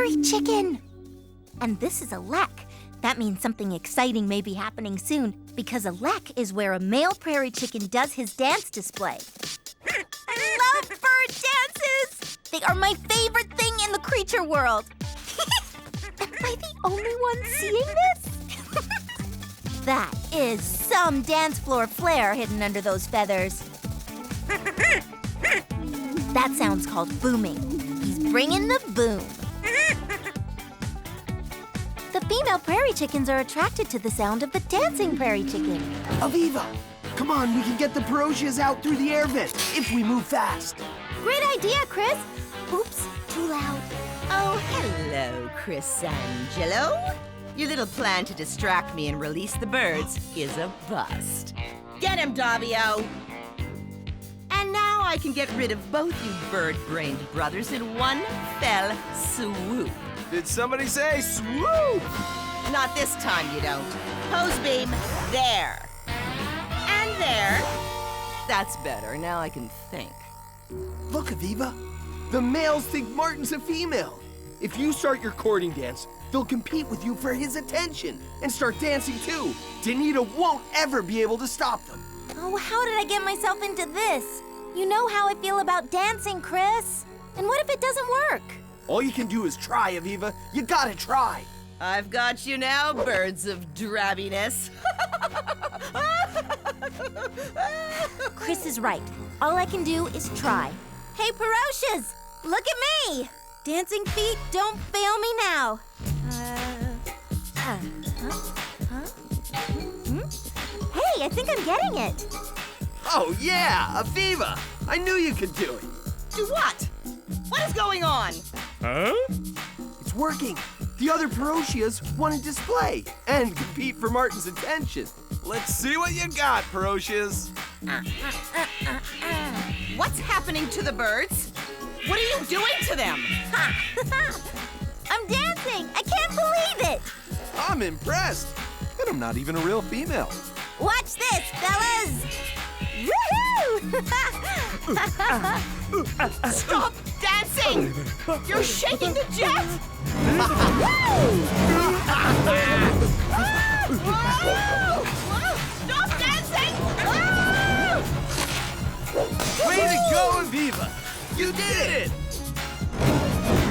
Prairie Chicken! And this is a lek. That means something exciting may be happening soon, because a lek is where a male prairie chicken does his dance display. I love bird dances! They are my favorite thing in the creature world. Am I the only one seeing this? That is some dance floor flair hidden under those feathers. That sound's called booming. He's bringing the boom. The female prairie chickens are attracted to the sound of the dancing prairie chicken. Aviva, come on, we can get the Perosias out through the air vent if we move fast. Great idea, Chris. Oops, too loud. Oh, hello, Chris Angelo. Your little plan to distract me and release the birds is a bust. Get him, Davio! And now I can get rid of both you bird-brained brothers in one fell swoop. Did somebody say swoop? Not this time, you don't. Hose beam, there. And there. That's better. Now I can think. Look, Aviva, the males think Martin's a female. If you start your courting dance, they'll compete with you for his attention and start dancing too. Danita won't ever be able to stop them. Oh, how did I get myself into this? You know how I feel about dancing, Chris. And what if it doesn't work? All you can do is try, Aviva. You gotta try. I've got you now, birds of drabbiness. Chris is right. All I can do is try. Hey, Perosias, look at me. Dancing feet, don't fail me now. Hey, I think I'm getting it. Oh, yeah, Aviva. I knew you could do it. Do what? What is going on? Huh? It's working. The other Perosias want to display and compete for Martin's attention. Let's see what you got, Perosias. What's happening to the birds? What are you doing to them? I'm dancing. I can't believe it. I'm impressed. And I'm not even a real female. Watch this, fellas. Woohoo! Stop dancing! You're shaking the jet! Stop dancing! Way to go, Aviva! You did it!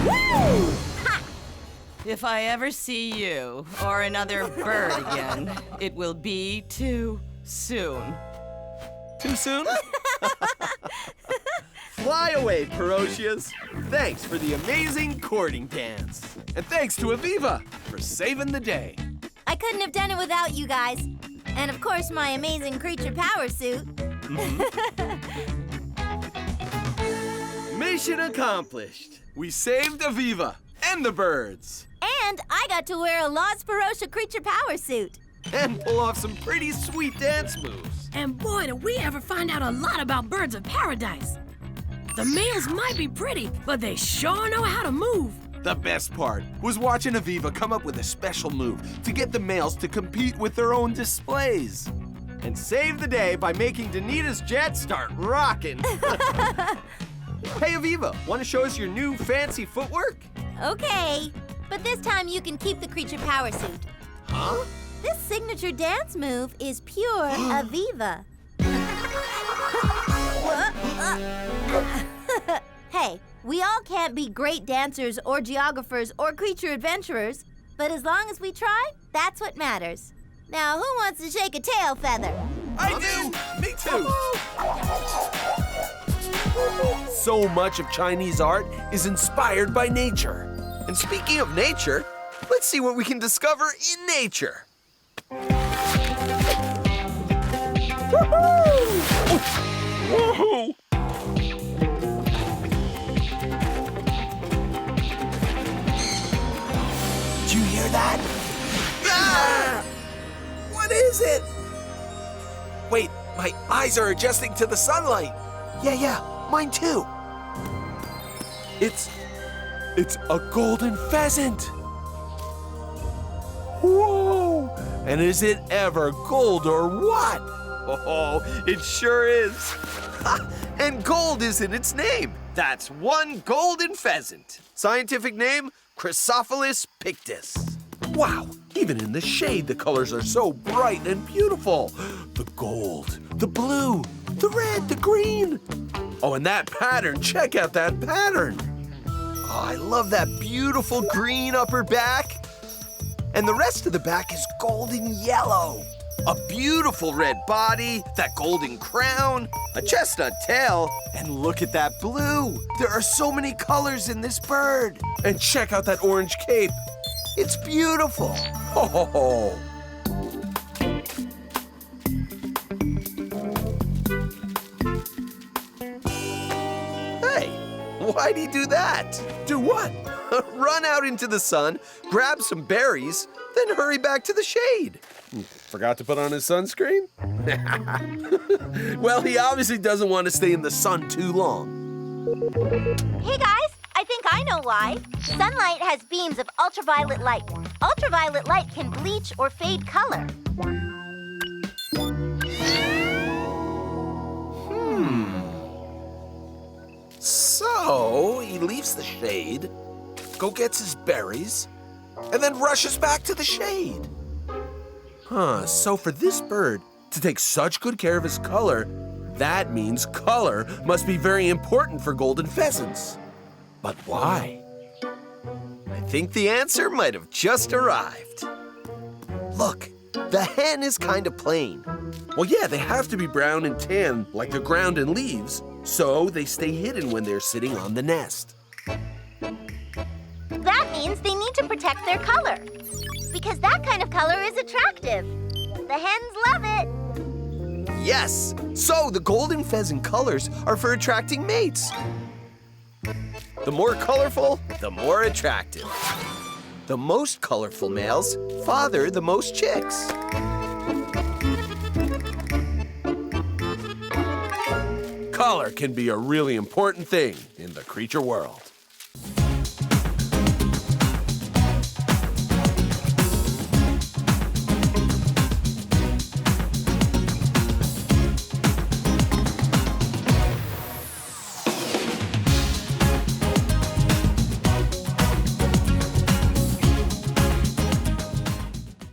Woo! If I ever see you or another bird again, it will be too soon. Too soon? Fly away, Perosias. Thanks for the amazing courting dance. And thanks to Aviva for saving the day. I couldn't have done it without you guys. And of course, my amazing creature power suit. Mission accomplished. We saved Aviva and the birds. And I got to wear a Las Perosia creature power suit. And pull off some pretty sweet dance moves. And boy, did we ever find out a lot about birds of paradise. The males might be pretty, but they sure know how to move. The best part was watching Aviva come up with a special move to get the males to compete with their own displays. And save the day by making Danita's jet start rocking. Hey, Aviva, want to show us your new fancy footwork? Okay, but this time you can keep the creature power suit. Huh? This signature dance move is pure Aviva. Hey, we all can't be great dancers or geographers or creature adventurers, but as long as we try, that's what matters. Now, who wants to shake a tail feather? I do! Me too! So much of Chinese art is inspired by nature. And speaking of nature, let's see what we can discover in nature. Woohoo! Did you hear that? Ah! What is it? Wait, my eyes are adjusting to the sunlight. Yeah, mine too. It's a golden pheasant. Whoa! And is it ever gold or what? Oh, it sure is. And gold is in its name. That's one golden pheasant. Scientific name, Chrysophilus pictus. Wow, even in the shade, the colors are so bright and beautiful. The gold, the blue, the red, the green. Oh, and that pattern, check out that pattern. Oh, I love that beautiful green upper back. And the rest of the back is golden yellow. A beautiful red body, that golden crown, a chestnut tail, and look at that blue. There are so many colors in this bird. And check out that orange cape. It's beautiful. Ho, ho, ho. Hey, why'd he do that? Do what? Run out into the sun, grab some berries, then hurry back to the shade. Forgot to put on his sunscreen? Well, he obviously doesn't want to stay in the sun too long. Hey guys, I think I know why. Sunlight has beams of ultraviolet light. Ultraviolet light can bleach or fade color. So, he leaves the shade, gets his berries, and then rushes back to the shade. So for this bird to take such good care of his color, that means color must be very important for golden pheasants. But why? I think the answer might have just arrived. Look, the hen is kind of plain. Well, yeah, they have to be brown and tan like the ground and leaves, so they stay hidden when they're sitting on the nest. That means they need to protect their color. Because that kind of color is attractive. The hens love it. Yes, so the golden pheasant colors are for attracting mates. The more colorful, the more attractive. The most colorful males father the most chicks. Color can be a really important thing in the creature world.